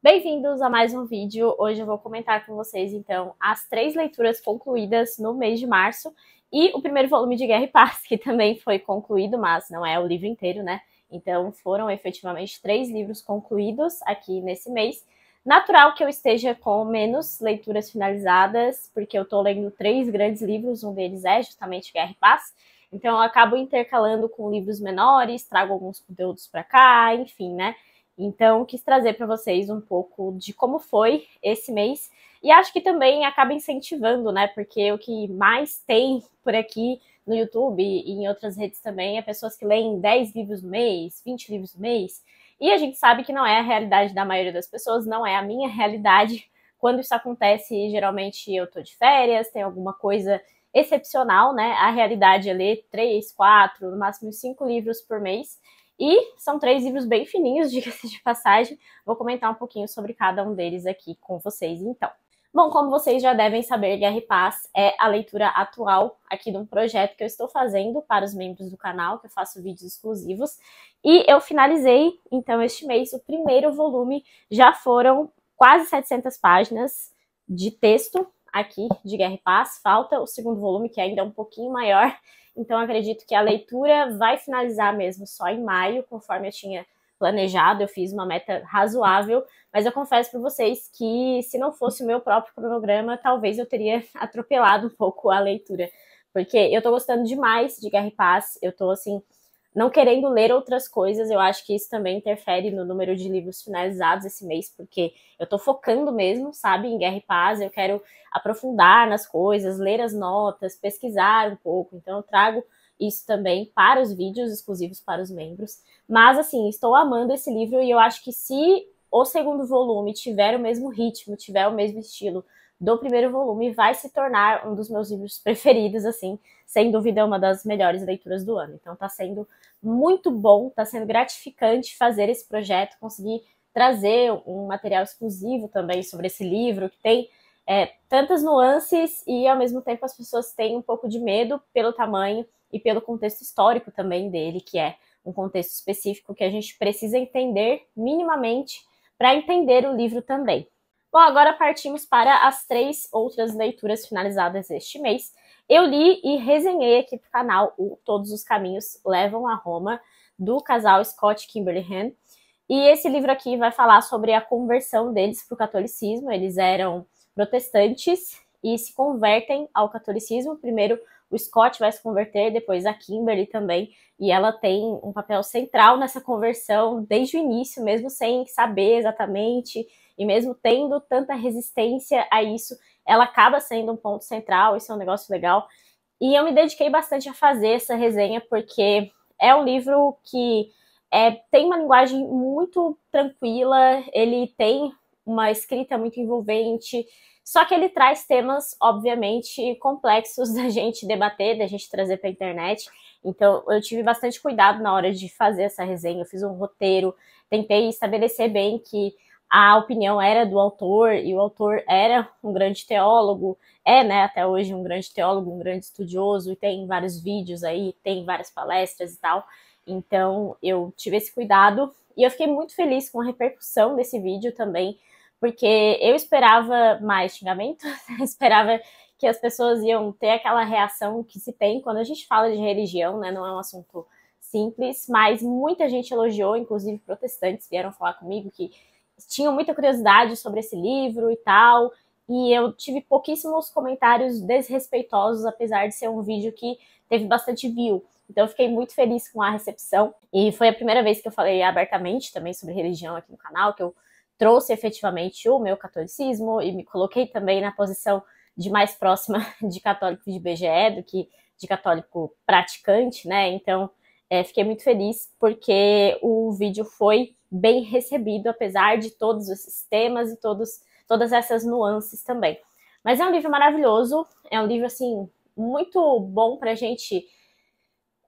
Bem-vindos a mais um vídeo. Hoje eu vou comentar com vocês, então, as 3 leituras concluídas no mês de março e o primeiro volume de Guerra e Paz, que também foi concluído, mas não é o livro inteiro, né? Então, foram efetivamente 3 livros concluídos aqui nesse mês. Natural que eu esteja com menos leituras finalizadas, porque eu tô lendo 3 grandes livros, um deles é justamente Guerra e Paz. Então, eu acabo intercalando com livros menores, trago alguns conteúdos para cá, enfim, né? Então, quis trazer para vocês um pouco de como foi esse mês. E acho que também acaba incentivando, né? Porque o que mais tem por aqui no YouTube e em outras redes também é pessoas que leem 10 livros no mês, 20 livros no mês. E a gente sabe que não é a realidade da maioria das pessoas, não é a minha realidade. Quando isso acontece, geralmente eu tô de férias, tem alguma coisa excepcional, né? A realidade é ler 3, 4, no máximo 5 livros por mês. E são 3 livros bem fininhos, diga-se de passagem. Vou comentar um pouquinho sobre cada um deles aqui com vocês, então. Bom, como vocês já devem saber, Guerra e Paz é a leitura atual aqui de um projeto que eu estou fazendo para os membros do canal, que eu faço vídeos exclusivos. E eu finalizei, então, este mês, o primeiro volume. Já foram quase 700 páginas de texto aqui de Guerra e Paz. Falta o segundo volume, que ainda é um pouquinho maior. Então, acredito que a leitura vai finalizar mesmo só em maio, conforme eu tinha planejado. Eu fiz uma meta razoável, mas eu confesso para vocês que se não fosse o meu próprio cronograma, talvez eu teria atropelado um pouco a leitura. Porque eu tô gostando demais de Guerra e Paz, eu tô, assim, não querendo ler outras coisas. Eu acho que isso também interfere no número de livros finalizados esse mês, porque eu tô focando mesmo, sabe, em Guerra e Paz. Eu quero aprofundar nas coisas, ler as notas, pesquisar um pouco. Então eu trago isso também para os vídeos exclusivos para os membros. Mas, assim, estou amando esse livro e eu acho que se o segundo volume tiver o mesmo ritmo, tiver o mesmo estilo do primeiro volume, vai se tornar um dos meus livros preferidos, assim, sem dúvida uma das melhores leituras do ano. Então tá sendo muito bom, tá sendo gratificante fazer esse projeto, conseguir trazer um material exclusivo também sobre esse livro, que tem tantas nuances e, ao mesmo tempo, as pessoas têm um pouco de medo pelo tamanho e pelo contexto histórico também dele, que é um contexto específico que a gente precisa entender minimamente para entender o livro também. Bom, agora partimos para as 3 outras leituras finalizadas este mês. Eu li e resenhei aqui para o canal o Todos os Caminhos Levam a Roma, do casal Scott e Kimberly Han. E esse livro aqui vai falar sobre a conversão deles para o catolicismo. Eles eram protestantes e se convertem ao catolicismo. Primeiro o Scott vai se converter, depois a Kimberly também, e ela tem um papel central nessa conversão desde o início, mesmo sem saber exatamente, e mesmo tendo tanta resistência a isso, ela acaba sendo um ponto central. Isso é um negócio legal. E eu me dediquei bastante a fazer essa resenha, porque é um livro que tem uma linguagem muito tranquila, ele tem uma escrita muito envolvente, só que ele traz temas, obviamente, complexos da gente debater, da gente trazer para a internet. Então, eu tive bastante cuidado na hora de fazer essa resenha. Eu fiz um roteiro, tentei estabelecer bem que a opinião era do autor, e o autor era um grande teólogo, né, até hoje um grande teólogo, um grande estudioso, e tem vários vídeos aí, tem várias palestras e tal. Então, eu tive esse cuidado, e eu fiquei muito feliz com a repercussão desse vídeo também, porque eu esperava mais xingamento, esperava que as pessoas iam ter aquela reação que se tem quando a gente fala de religião, né? Não é um assunto simples, mas muita gente elogiou, inclusive protestantes vieram falar comigo que tinham muita curiosidade sobre esse livro e tal, e eu tive pouquíssimos comentários desrespeitosos, apesar de ser um vídeo que teve bastante view. Então eu fiquei muito feliz com a recepção, e foi a primeira vez que eu falei abertamente também sobre religião aqui no canal, que eu trouxe efetivamente o meu catolicismo e me coloquei também na posição de mais próxima de católico de BGE do que de católico praticante, né? Então, fiquei muito feliz porque o vídeo foi bem recebido, apesar de todos esses temas e todas essas nuances também. Mas é um livro maravilhoso, é um livro, assim, muito bom pra gente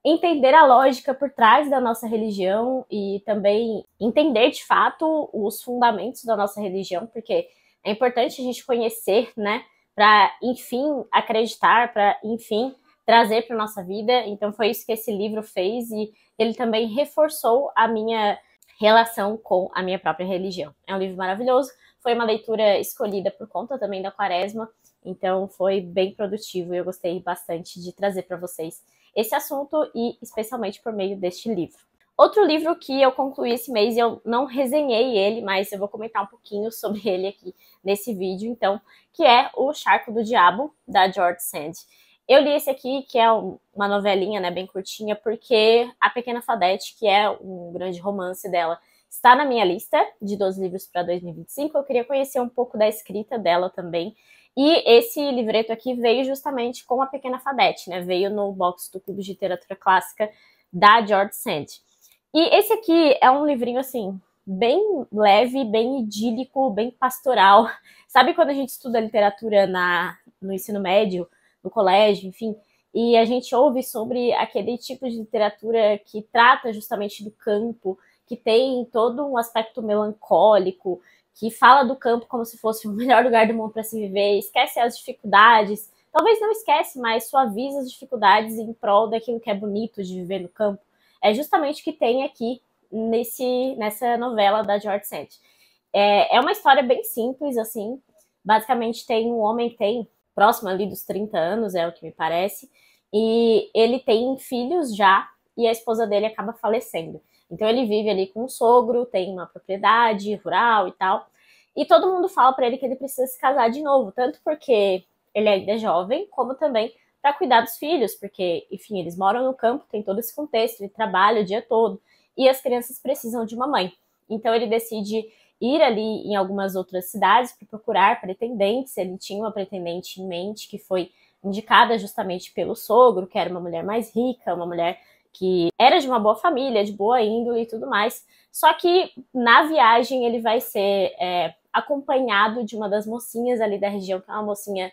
entender a lógica por trás da nossa religião e também entender, de fato, os fundamentos da nossa religião, porque é importante a gente conhecer, né, para, enfim, acreditar, para, enfim, trazer para nossa vida. Então foi isso que esse livro fez, e ele também reforçou a minha relação com a minha própria religião. É um livro maravilhoso, foi uma leitura escolhida por conta também da Quaresma, então foi bem produtivo e eu gostei bastante de trazer para vocês esse assunto e especialmente por meio deste livro. Outro livro que eu concluí esse mês, e eu não resenhei ele, mas eu vou comentar um pouquinho sobre ele aqui nesse vídeo, então, que é O Charco do Diabo, da George Sand. Eu li esse aqui, que é uma novelinha, né, bem curtinha, porque A Pequena Fadette, que é um grande romance dela, está na minha lista de 12 livros para 2025. Eu queria conhecer um pouco da escrita dela também. E esse livreto aqui veio justamente com A Pequena Fadette, né? Veio no box do Clube de Literatura Clássica da George Sand. E esse aqui é um livrinho, assim, bem leve, bem idílico, bem pastoral. Sabe quando a gente estuda literatura no ensino médio, no colégio, enfim, e a gente ouve sobre aquele tipo de literatura que trata justamente do campo, que tem todo um aspecto melancólico, que fala do campo como se fosse o melhor lugar do mundo para se viver, esquece as dificuldades, talvez não esquece, mas suaviza as dificuldades em prol daquilo que é bonito de viver no campo. É justamente o que tem aqui nessa novela da George Sand. É uma história bem simples, assim. Basicamente tem um homem que tem próximo ali dos 30 anos, é o que me parece, e ele tem filhos já, e a esposa dele acaba falecendo. Então ele vive ali com o sogro, tem uma propriedade rural e tal, e todo mundo fala para ele que ele precisa se casar de novo, tanto porque ele ainda é jovem, como também para cuidar dos filhos, porque, enfim, eles moram no campo, tem todo esse contexto, ele trabalha o dia todo, e as crianças precisam de uma mãe. Então ele decide ir ali em algumas outras cidades para procurar pretendentes. Ele tinha uma pretendente em mente que foi indicada justamente pelo sogro, que era uma mulher mais rica, uma mulher que era de uma boa família, de boa índole e tudo mais. Só que na viagem ele vai ser acompanhado de uma das mocinhas ali da região, que é uma mocinha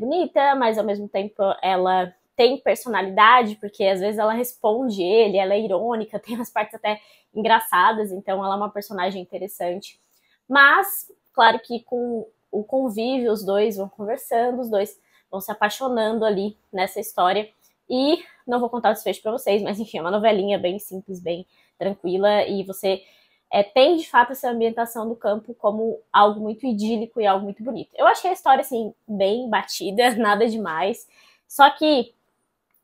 bonita, mas ao mesmo tempo ela tem personalidade, porque às vezes ela responde ele, ela é irônica, tem umas partes até engraçadas, então ela é uma personagem interessante. Mas, claro que com o convívio, os dois vão conversando, os dois vão se apaixonando ali nessa história. E não vou contar o desfecho para vocês, mas enfim, é uma novelinha bem simples, bem tranquila, e você tem de fato essa ambientação do campo como algo muito idílico e algo muito bonito. Eu achei a história, assim, bem batida, nada demais, só que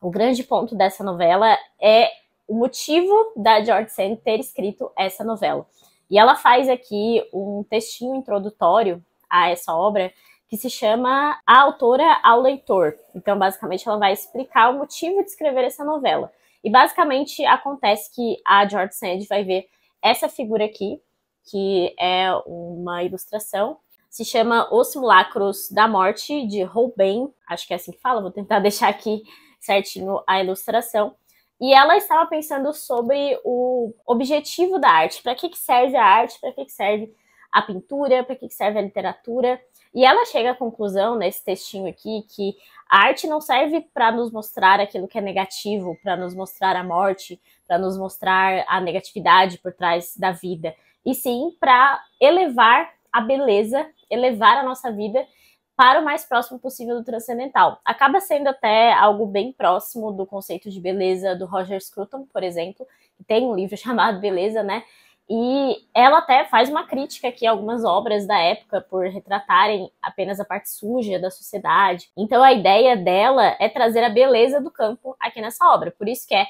o grande ponto dessa novela é o motivo da George Sand ter escrito essa novela. E ela faz aqui um textinho introdutório a essa obra que se chama A Autora ao Leitor. Então, basicamente, ela vai explicar o motivo de escrever essa novela. E, basicamente, acontece que a George Sand vai ver essa figura aqui, que é uma ilustração, se chama Os Simulacros da Morte, de Holbein, acho que é assim que fala, vou tentar deixar aqui certinho a ilustração. E ela estava pensando sobre o objetivo da arte, para que serve a arte, para que serve a pintura, para que serve a literatura. E ela chega à conclusão, nesse textinho aqui, que a arte não serve para nos mostrar aquilo que é negativo, para nos mostrar a morte, para nos mostrar a negatividade por trás da vida, e sim para elevar a beleza, elevar a nossa vida para o mais próximo possível do transcendental. Acaba sendo até algo bem próximo do conceito de beleza do Roger Scruton, por exemplo, que tem um livro chamado Beleza, né? E ela até faz uma crítica aqui a algumas obras da época por retratarem apenas a parte suja da sociedade. Então a ideia dela é trazer a beleza do campo aqui nessa obra. Por isso que é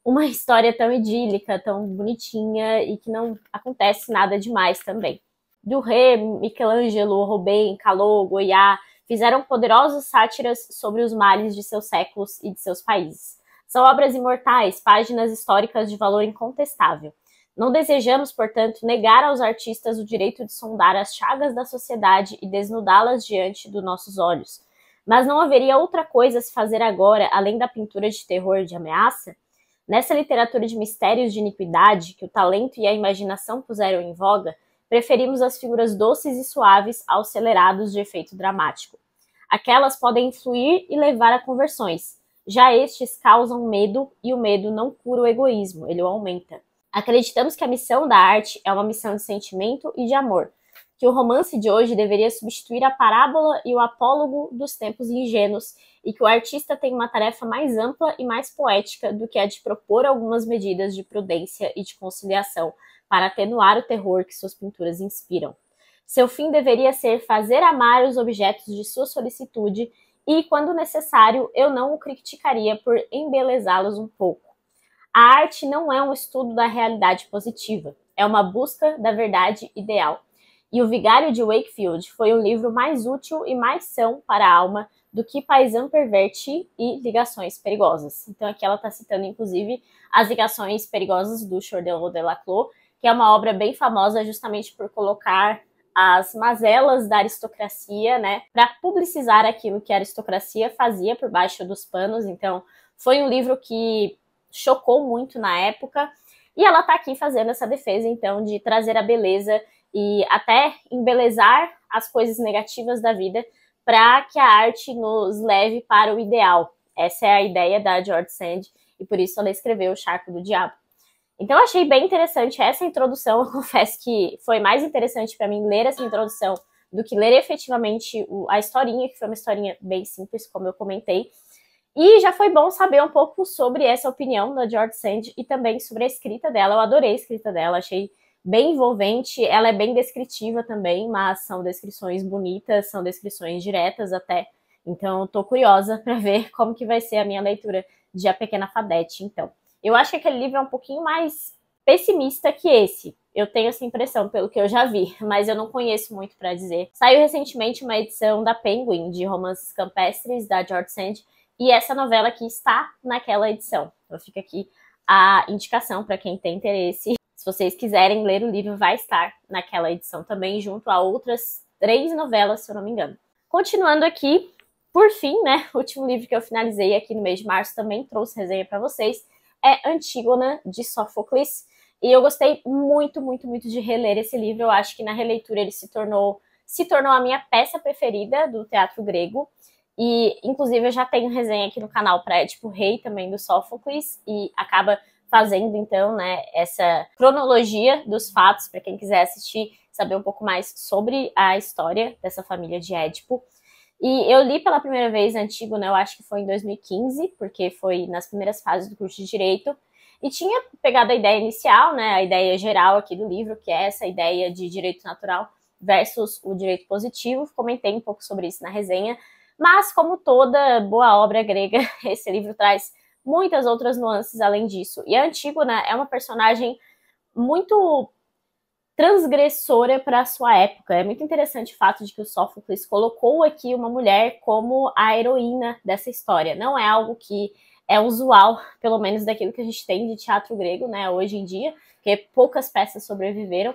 uma história tão idílica, tão bonitinha e que não acontece nada demais também. Duret, Michelangelo, Robin, Callot, Goya fizeram poderosas sátiras sobre os males de seus séculos e de seus países. São obras imortais, páginas históricas de valor incontestável. Não desejamos, portanto, negar aos artistas o direito de sondar as chagas da sociedade e desnudá-las diante dos nossos olhos. Mas não haveria outra coisa a se fazer agora, além da pintura de terror e de ameaça? Nessa literatura de mistérios de iniquidade que o talento e a imaginação puseram em voga, preferimos as figuras doces e suaves aos acelerados de efeito dramático. Aquelas podem influir e levar a conversões. Já estes causam medo, e o medo não cura o egoísmo, ele o aumenta. Acreditamos que a missão da arte é uma missão de sentimento e de amor. que o romance de hoje deveria substituir a parábola e o apólogo dos tempos ingênuos, e que o artista tem uma tarefa mais ampla e mais poética do que a de propor algumas medidas de prudência e de conciliação para atenuar o terror que suas pinturas inspiram. Seu fim deveria ser fazer amar os objetos de sua solicitude e, quando necessário, eu não o criticaria por embelezá-los um pouco. A arte não é um estudo da realidade positiva, é uma busca da verdade ideal. E O Vigário de Wakefield foi um livro mais útil e mais são para a alma do que Paysanne Perverti e Ligações Perigosas. Então aqui ela está citando, inclusive, As Ligações Perigosas, do Chordel de Laclos, que é uma obra bem famosa justamente por colocar as mazelas da aristocracia, né, para publicizar aquilo que a aristocracia fazia por baixo dos panos. Então foi um livro que chocou muito na época, e ela está aqui fazendo essa defesa, então, de trazer a beleza e até embelezar as coisas negativas da vida para que a arte nos leve para o ideal. Essa é a ideia da George Sand, e por isso ela escreveu O Charco do Diabo. Então eu achei bem interessante essa introdução. Eu confesso que foi mais interessante para mim ler essa introdução do que ler efetivamente a historinha, que foi uma historinha bem simples, como eu comentei. E já foi bom saber um pouco sobre essa opinião da George Sand e também sobre a escrita dela. Eu adorei a escrita dela, achei bem envolvente, ela é bem descritiva também, mas são descrições bonitas, são descrições diretas até. Então eu tô curiosa para ver como que vai ser a minha leitura de A Pequena Fadette, então. Eu acho que aquele livro é um pouquinho mais pessimista que esse. Eu tenho essa impressão pelo que eu já vi, mas eu não conheço muito para dizer. Saiu recentemente uma edição da Penguin, de romances campestres, da George Sand, e essa novela aqui está naquela edição. Então fica aqui a indicação para quem tem interesse. Se vocês quiserem ler o livro, vai estar naquela edição também, junto a outras 3 novelas, se eu não me engano. Continuando aqui, por fim, né, o último livro que eu finalizei aqui no mês de março, também trouxe resenha para vocês, é Antígona, de Sófocles. E eu gostei muito, muito, muito de reler esse livro. Eu acho que na releitura ele se tornou a minha peça preferida do teatro grego. E, inclusive, eu já tenho resenha aqui no canal para Édipo Rei, também do Sófocles, e acaba fazendo, então, né, essa cronologia dos fatos, para quem quiser assistir, saber um pouco mais sobre a história dessa família de Édipo. E eu li pela primeira vez Antígona, eu acho que foi em 2015, porque foi nas primeiras fases do curso de Direito, e tinha pegado a ideia inicial, né, a ideia geral aqui do livro, que é essa ideia de direito natural versus o direito positivo. Comentei um pouco sobre isso na resenha, mas como toda boa obra grega, esse livro traz muitas outras nuances além disso. E a Antígona é uma personagem muito transgressora para a sua época. É muito interessante o fato de que o Sófocles colocou aqui uma mulher como a heroína dessa história. Não é algo que é usual, pelo menos daquilo que a gente tem de teatro grego, né, hoje em dia, porque poucas peças sobreviveram.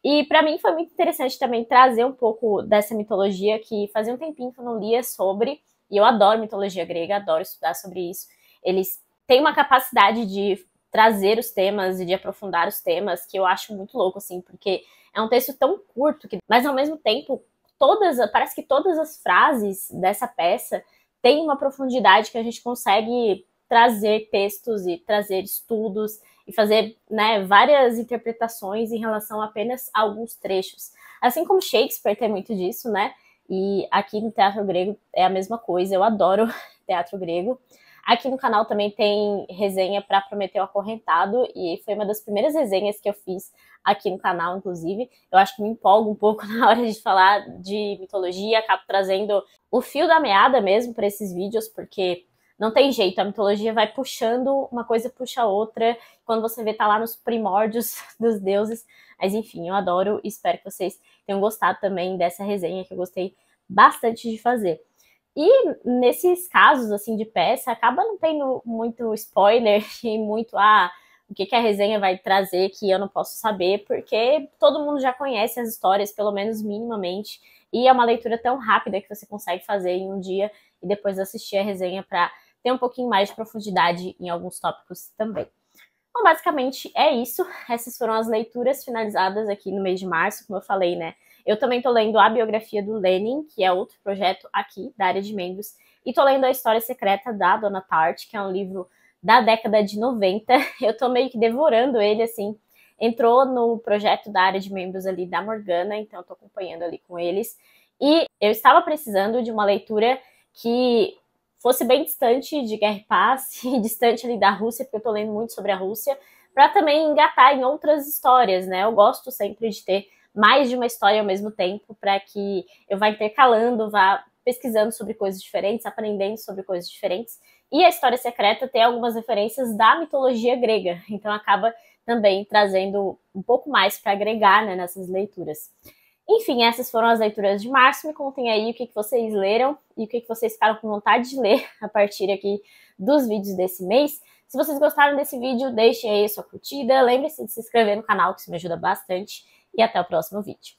E para mim foi muito interessante também trazer um pouco dessa mitologia que fazia um tempinho que eu não lia sobre, e eu adoro mitologia grega, adoro estudar sobre isso. Eles têm uma capacidade de trazer os temas e de aprofundar os temas que eu acho muito louco, assim, porque é um texto tão curto, mas ao mesmo tempo, parece que todas as frases dessa peça têm uma profundidade que a gente consegue trazer textos e trazer estudos e fazer, né, várias interpretações em relação a apenas alguns trechos. Assim como Shakespeare tem muito disso, né? E aqui no teatro grego é a mesma coisa, eu adoro teatro grego. Aqui no canal também tem resenha para Prometeu Acorrentado, e foi uma das primeiras resenhas que eu fiz aqui no canal, inclusive. Eu acho que me empolgo um pouco na hora de falar de mitologia, acabo trazendo o fio da meada mesmo para esses vídeos, porque não tem jeito, a mitologia vai puxando, uma coisa puxa a outra, quando você vê, tá lá nos primórdios dos deuses. Mas enfim, eu adoro e espero que vocês tenham gostado também dessa resenha, que eu gostei bastante de fazer. E nesses casos, assim, de peça, acaba não tendo muito spoiler e muito, o que a resenha vai trazer que eu não posso saber, porque todo mundo já conhece as histórias, pelo menos minimamente, e é uma leitura tão rápida que você consegue fazer em um dia e depois assistir a resenha para ter um pouquinho mais de profundidade em alguns tópicos também. Então, basicamente, é isso. Essas foram as leituras finalizadas aqui no mês de março, como eu falei, né? Eu também tô lendo a biografia do Lenin, que é outro projeto aqui da área de membros, e tô lendo A História Secreta da Dona Tartt, que é um livro da década de 90. Eu tô meio que devorando ele, assim. entrou no projeto da área de membros ali da Morgana, então estou acompanhando ali com eles. E eu estava precisando de uma leitura que fosse bem distante de Guerra e Paz, e distante ali da Rússia, porque eu estou lendo muito sobre a Rússia, para também engatar em outras histórias, né? Eu gosto sempre de ter mais de uma história ao mesmo tempo, para que eu vá intercalando, vá pesquisando sobre coisas diferentes, aprendendo sobre coisas diferentes. E a História Secreta tem algumas referências da mitologia grega, então acaba também trazendo um pouco mais para agregar, né, nessas leituras. Enfim, essas foram as leituras de março. Me contem aí o que vocês leram e o que vocês ficaram com vontade de ler a partir aqui dos vídeos desse mês. Se vocês gostaram desse vídeo, deixem aí a sua curtida. Lembre-se de se inscrever no canal, que isso me ajuda bastante. E até o próximo vídeo.